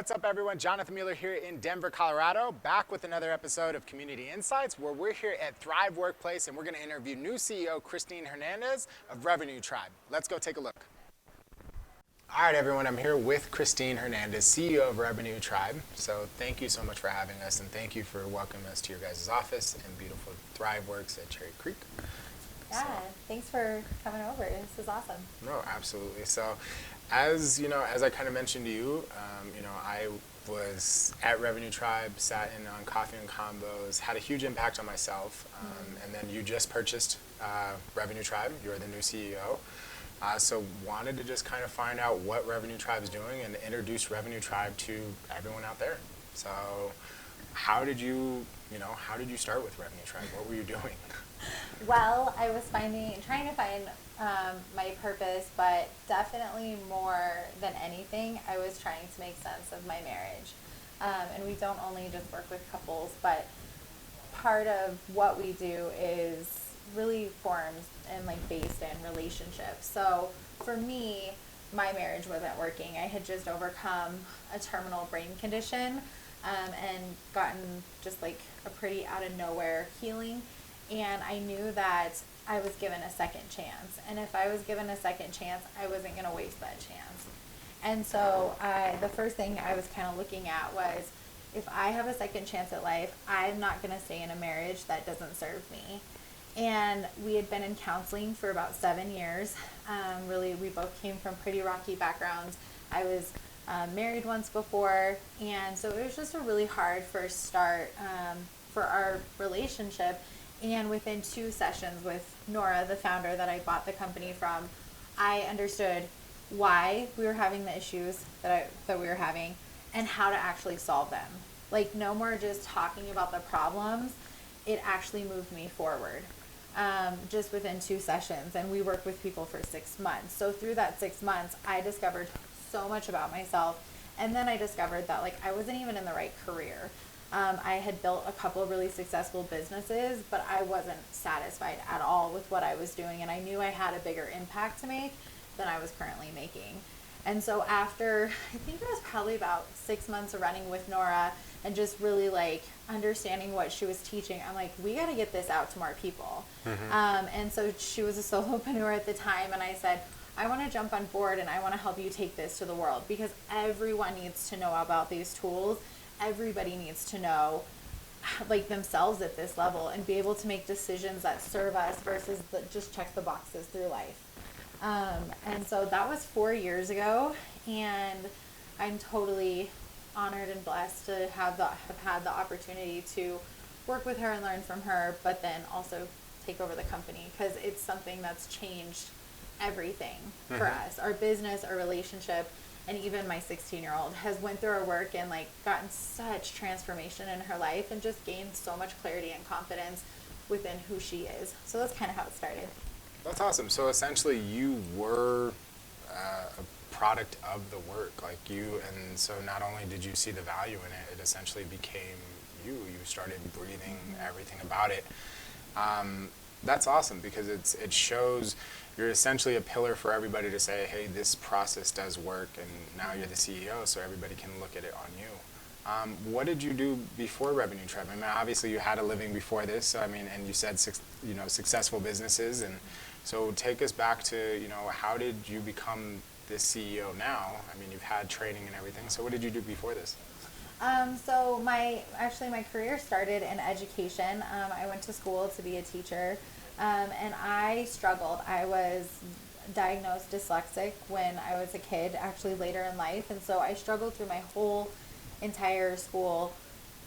What's up, everyone? Jonathan Mueller here in Denver, Colorado, back with another episode of Community Insights, where we're here at Thrive Workplace and we're going to interview new CEO Christine Hernandez of Revenue Tribe. Let's go take a look. All right, everyone, I'm here with Christine Hernandez, CEO of Revenue Tribe. So thank you so much for having us, and thank you for welcoming us to your guys' office in beautiful Thrive Works at Cherry Creek. Yeah, thanks for coming over. This is awesome. No, absolutely. So, as you know, as I kind of mentioned to you, I was at Revenue Tribe, sat in on coffee and combos, had a huge impact on myself, and then you just purchased Revenue Tribe. You're the new CEO. So wanted to just kind of find out what Revenue Tribe is doing and introduce Revenue Tribe to everyone out there. So, how did you start with Revenue Tribe? What were you doing? Well, I was trying to find my purpose, but definitely more than anything, I was trying to make sense of my marriage. And we don't only just work with couples, but part of what we do is really formed and based in relationships. So for me, my marriage wasn't working. I had just overcome a terminal brain condition and gotten just a pretty out of nowhere healing. And I knew that I was given a second chance. And if I was given a second chance, I wasn't going to waste that chance. And so the first thing I was kind of looking at was, if I have a second chance at life, I'm not going to stay in a marriage that doesn't serve me. And we had been in counseling for about 7 years. Really, we both came from pretty rocky backgrounds. I was married once before, and so it was just a really hard first start for our relationship. And within 2 sessions with Nora, the founder that I bought the company from, I understood why we were having the issues that we were having and how to actually solve them. No more just talking about the problems. It actually moved me forward just within 2 sessions. And we worked with people for 6 months. So through that 6 months, I discovered so much about myself. And then I discovered that I wasn't even in the right career. I had built a couple of really successful businesses, but I wasn't satisfied at all with what I was doing, and I knew I had a bigger impact to make than I was currently making. And so after, I think it was probably about 6 months of running with Nora and just really understanding what she was teaching, I'm we got to get this out to more people. And so she was a solopreneur at the time, and I said, I want to jump on board and I want to help you take this to the world, because everyone needs to know about these tools. Everybody needs to know themselves at this level and be able to make decisions that serve us versus just check the boxes through life. And so that was 4 years ago, and I'm totally honored and blessed to have had the opportunity to work with her and learn from her, but then also take over the company, because it's something that's changed everything for us, our business, our relationship. And even my 16-year-old has went through our work and gotten such transformation in her life and just gained so much clarity and confidence within who she is. So that's kind of how it started. That's awesome. So essentially, you were a product of the work, and so not only did you see the value in it, it essentially became you. You started breathing everything about it. That's awesome, because it shows you're essentially a pillar for everybody to say, hey, this process does work, and now you're the CEO, so everybody can look at it on you. What did you do before Revenue Tribe? I mean, obviously you had a living before this, so and you said successful businesses, and so take us back to how did you become the CEO now? I mean, you've had training and everything, so what did you do before this? So my career started in education. I went to school to be a teacher, and I struggled. I was diagnosed dyslexic when I was a kid, actually later in life, and so I struggled through my whole entire school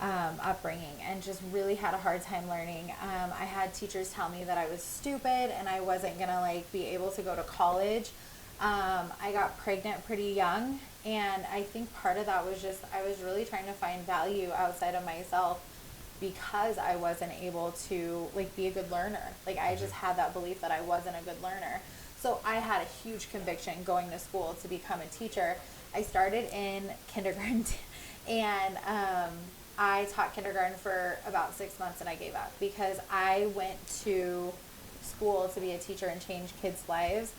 upbringing and just really had a hard time learning. I had teachers tell me that I was stupid and I wasn't gonna be able to go to college. I got pregnant pretty young, and I think part of that was just I was really trying to find value outside of myself, because I wasn't able to be a good learner. I just had that belief that I wasn't a good learner. So I had a huge conviction going to school to become a teacher. I started in kindergarten and I taught kindergarten for about 6 months, and I gave up because I went to school to be a teacher and change kids' lives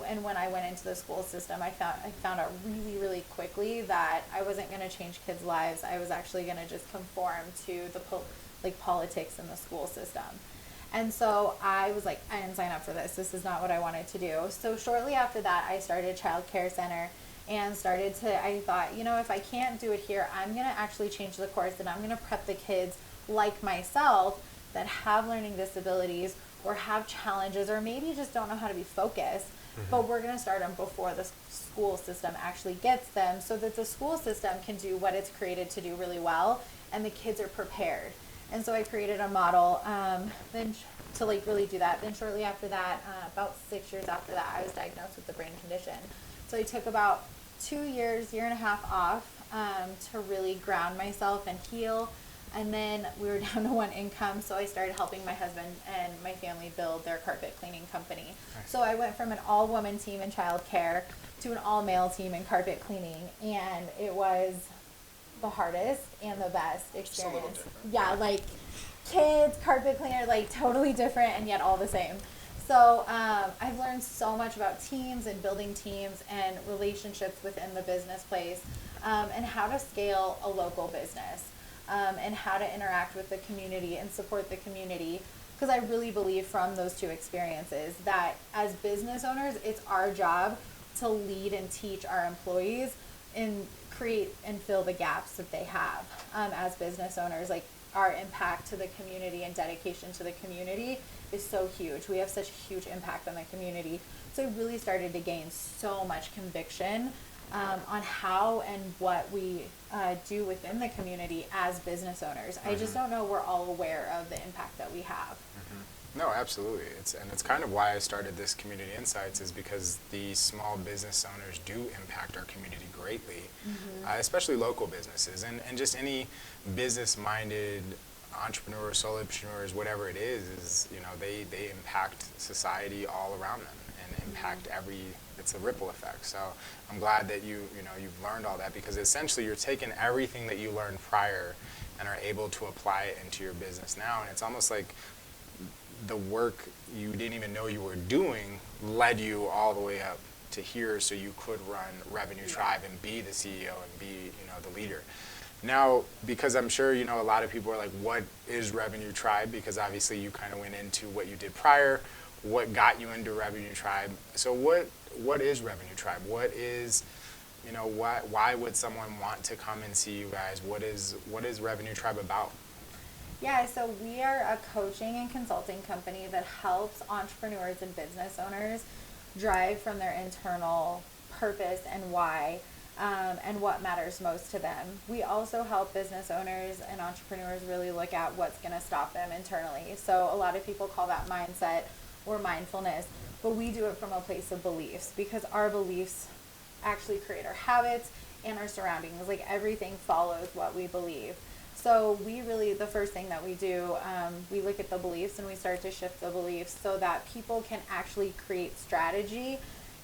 and when I went into the school system, I found out really, really quickly that I wasn't going to change kids' lives. I was actually going to just conform to the politics in the school system. And so I was like, I didn't sign up for this. This is not what I wanted to do. So shortly after that, I started a child care center and I thought, if I can't do it here, I'm going to actually change the course, and I'm going to prep the kids like myself that have learning disabilities or have challenges or maybe just don't know how to be focused. But we're going to start them before the school system actually gets them, so that the school system can do what it's created to do really well, and the kids are prepared. And so I created a model then to really do that. Then shortly after that, about 6 years after that, I was diagnosed with a brain condition. So I took about 2 years, year and a half off to really ground myself and heal. And then we were down to one income, so I started helping my husband and my family build their carpet cleaning company. Nice. So I went from an all-woman team in childcare to an all-male team in carpet cleaning, and it was the hardest and the best experience. Yeah, like kids, carpet cleaner, like totally different and yet all the same. So I've learned so much about teams and building teams and relationships within the business place, and how to scale a local business. And how to interact with the community and support the community. Because I really believe from those two experiences that as business owners, it's our job to lead and teach our employees and create and fill the gaps that they have as business owners. Like, our impact to the community and dedication to the community is so huge. We have such a huge impact on the community. So I really started to gain so much conviction on how and what we do within the community as business owners. I just don't know we're all aware of the impact that we have. No, absolutely. It's kind of why I started this Community Insights, is because the small business owners do impact our community greatly, especially local businesses and just any business-minded entrepreneurs, solopreneurs, whatever it is they impact society all around them and impact it's a ripple effect. So I'm glad that you've learned all that, because essentially you're taking everything that you learned prior and are able to apply it into your business now. And it's almost like the work you didn't even know you were doing led you all the way up to here, so you could run Revenue Tribe and be the CEO and be the leader. Now, because I'm sure a lot of people are like, what is Revenue Tribe? Because obviously you kind of went into what you did prior, what got you into Revenue Tribe. So what is Revenue Tribe? What is, why would someone want to come and see you guys? What is Revenue Tribe about? Yeah, so we are a coaching and consulting company that helps entrepreneurs and business owners drive from their internal purpose and why, and what matters most to them. We also help business owners and entrepreneurs really look at what's going to stop them internally. So a lot of people call that mindset or mindfulness, but we do it from a place of beliefs, because our beliefs actually create our habits and our surroundings. Like, everything follows what we believe. So the first thing that we do, we look at the beliefs and we start to shift the beliefs so that people can actually create strategy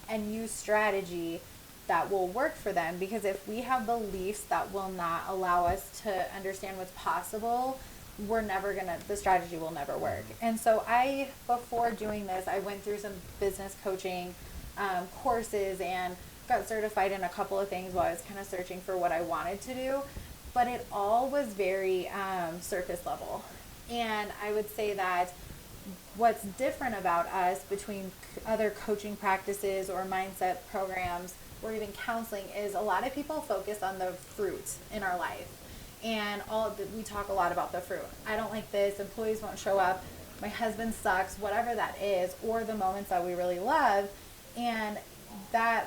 and use strategy that will work for them. Because if we have beliefs that will not allow us to understand what's possible, the strategy will never work. And so before doing this, I went through some business coaching courses and got certified in a couple of things while I was kind of searching for what I wanted to do. But it all was very surface level. And I would say that what's different about us between other coaching practices or mindset programs or even counseling is a lot of people focus on the fruit in our life. And we talk a lot about the fruit. I don't like this, employees won't show up, my husband sucks, whatever that is, or the moments that we really love. And that,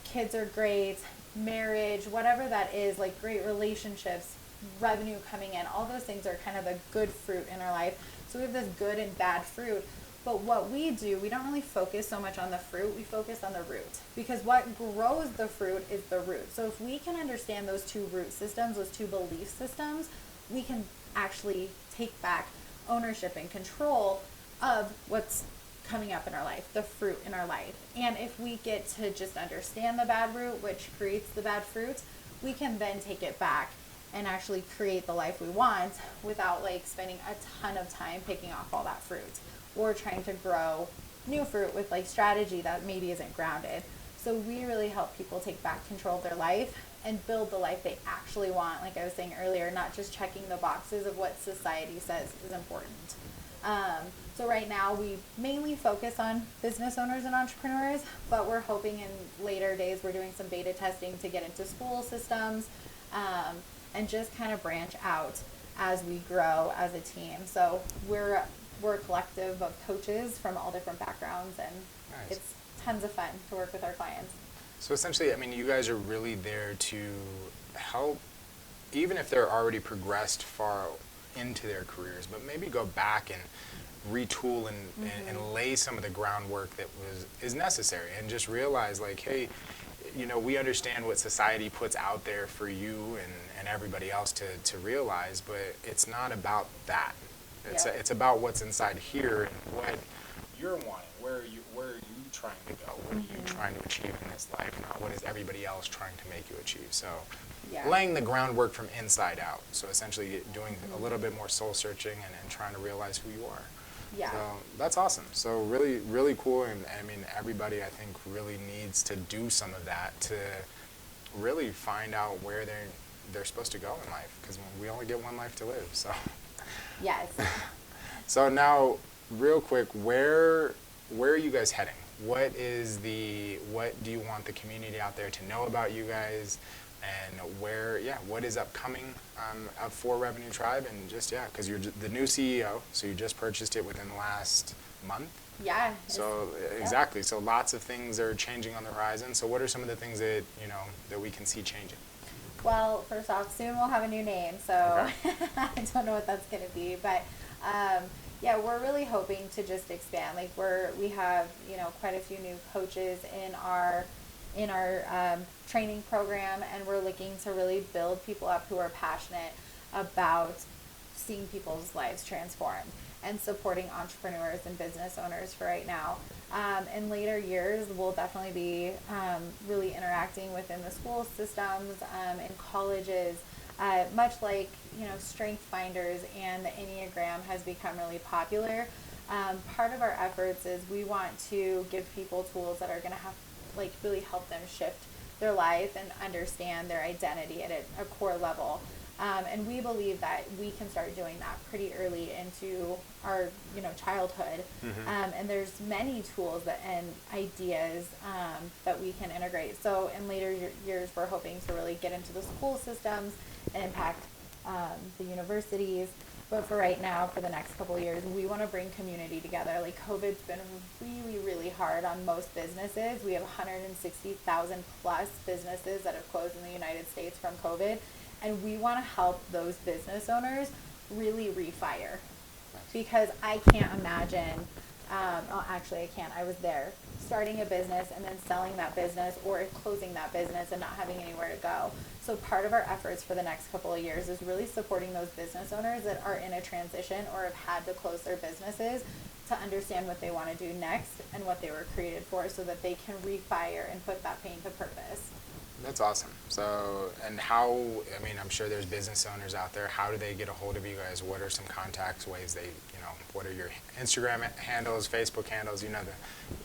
kids are great, marriage, whatever that is, like great relationships, revenue coming in, all those things are kind of the good fruit in our life. So we have this good and bad fruit. But what we do, we don't really focus so much on the fruit, we focus on the root. Because what grows the fruit is the root. So if we can understand those two root systems, those two belief systems, we can actually take back ownership and control of what's coming up in our life, the fruit in our life. And if we get to just understand the bad root, which creates the bad fruit, we can then take it back and actually create the life we want without spending a ton of time picking off all that fruit or trying to grow new fruit with like strategy that maybe isn't grounded. So we really help people take back control of their life and build the life they actually want, like I was saying earlier, not just checking the boxes of what society says is important. So right now we mainly focus on business owners and entrepreneurs, but we're hoping in later days we're doing some beta testing to get into school systems, and just kind of branch out as we grow as a team. So we're a collective of coaches from all different backgrounds, and Nice. it's tons of fun to work with our clients. So essentially, I mean, you guys are really there to help, even if they're already progressed far into their careers, but maybe go back and retool and lay some of the groundwork that is necessary, and just realize like, hey, we understand what society puts out there for you and everybody else to realize, but it's not about that. It's about what's inside here and what you're wanting. Where are you trying to go? What are you trying to achieve in this life? Not what is everybody else trying to make you achieve. So laying the groundwork from inside out. So essentially doing a little bit more soul searching and trying to realize who you are. Yeah. So that's awesome. So really, really cool. And I mean, everybody I think really needs to do some of that to really find out where they're supposed to go in life, because we only get one life to live. So. Yes. So now, real quick, where are you guys heading? What do you want the community out there to know about you guys, and what is upcoming for Revenue Tribe, and just because you're the new CEO, so you just purchased it within the last month. Yeah. So exactly. So lots of things are changing on the horizon. So what are some of the things that that we can see changing? Well, first off, soon we'll have a new name, so Okay. I don't know what that's going to be, but we're really hoping to just expand. Like we have quite a few new coaches in our training program, and we're looking to really build people up who are passionate about seeing people's lives transformed and supporting entrepreneurs and business owners for right now. In later years, we'll definitely be really interacting within the school systems, in colleges, much like Strength Finders and the Enneagram has become really popular. Part of our efforts is we want to give people tools that are going to really help them shift their life and understand their identity at a core level. And we believe that we can start doing that pretty early into our childhood. And there's many tools and ideas that we can integrate. So in later years, we're hoping to really get into the school systems and impact the universities. But for right now, for the next couple of years, we want to bring community together. Like COVID's been really, really hard on most businesses. We have 160,000 plus businesses that have closed in the United States from COVID. And we want to help those business owners really refire. Because I can't imagine, actually I can't, I was there, starting a business and then selling that business or closing that business and not having anywhere to go. So part of our efforts for the next couple of years is really supporting those business owners that are in a transition or have had to close their businesses to understand what they want to do next and what they were created for, so that they can refire and put that pain to purpose. That's awesome. So, and I'm sure there's business owners out there. How do they get a hold of you guys? What are some contacts, ways what are your Instagram handles, Facebook handles,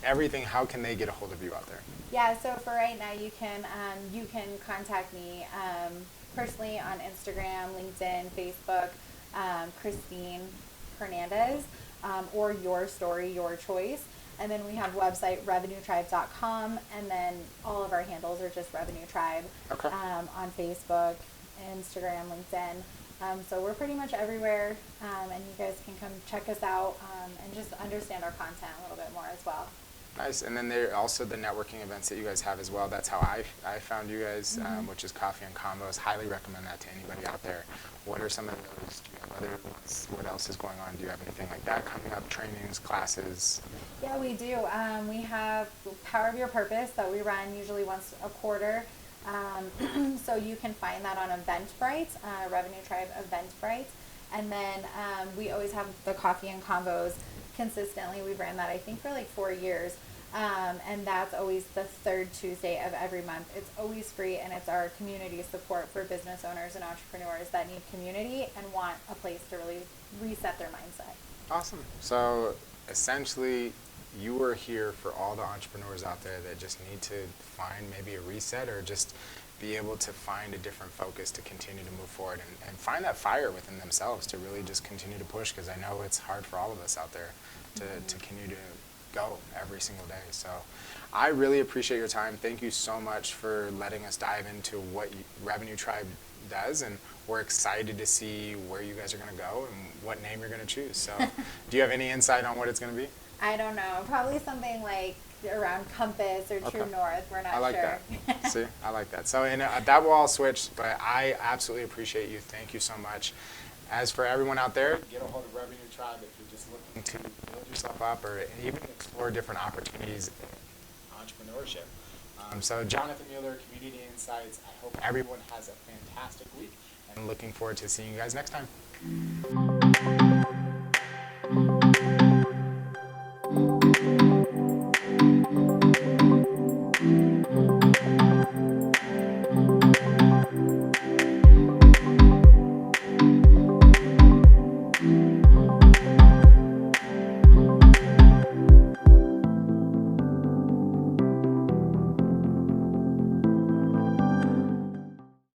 everything? How can they get a hold of you out there? Yeah, so for right now, you can contact me personally on Instagram, LinkedIn, Facebook, Christine Hernandez, or Your Story, Your Choice. And then we have website revenuetribe.com, and then all of our handles are just Revenue Tribe. Okay. On Facebook, Instagram, LinkedIn. So we're pretty much everywhere, and you guys can come check us out and just understand our content a little bit more as well. Nice. And then there are also the networking events that you guys have as well. That's how I found you guys, which is Coffee and Combos. Highly recommend that to anybody out there. What are some of those? Do you have other ones? What else is going on? Do you have anything like that coming up? Trainings, classes? Yeah, we do. We have Power of Your Purpose that we run usually once a quarter. So you can find that on Eventbrite, Revenue Tribe Eventbrite. And then we always have the Coffee and Combos consistently. We've ran that, I think, for like 4 years. And that's always the third Tuesday of every month. It's always free, and it's our community support for business owners and entrepreneurs that need community and want a place to really reset their mindset. Awesome. So essentially, you are here for all the entrepreneurs out there that just need to find maybe a reset, or just be able to find a different focus to continue to move forward, and find that fire within themselves to really just continue to push, because I know it's hard for all of us out there to continue to go every single day. So I really appreciate your time. Thank you so much for letting us dive into what Revenue Tribe does, and we're excited to see where you guys are going to go and what name you're going to choose. So do you have any insight on what it's going to be? I don't know. Probably something like around Compass or True Okay. North. We're not I like sure. that. See, I like that. So and that will all switch, but I absolutely appreciate you. Thank you so much. As for everyone out there, get a hold of Revenue Tribe if you're just looking to build yourself up or even explore different opportunities in entrepreneurship. So Jonathan Mueller, Community Insights. I hope everyone has a fantastic week, and looking forward to seeing you guys next time.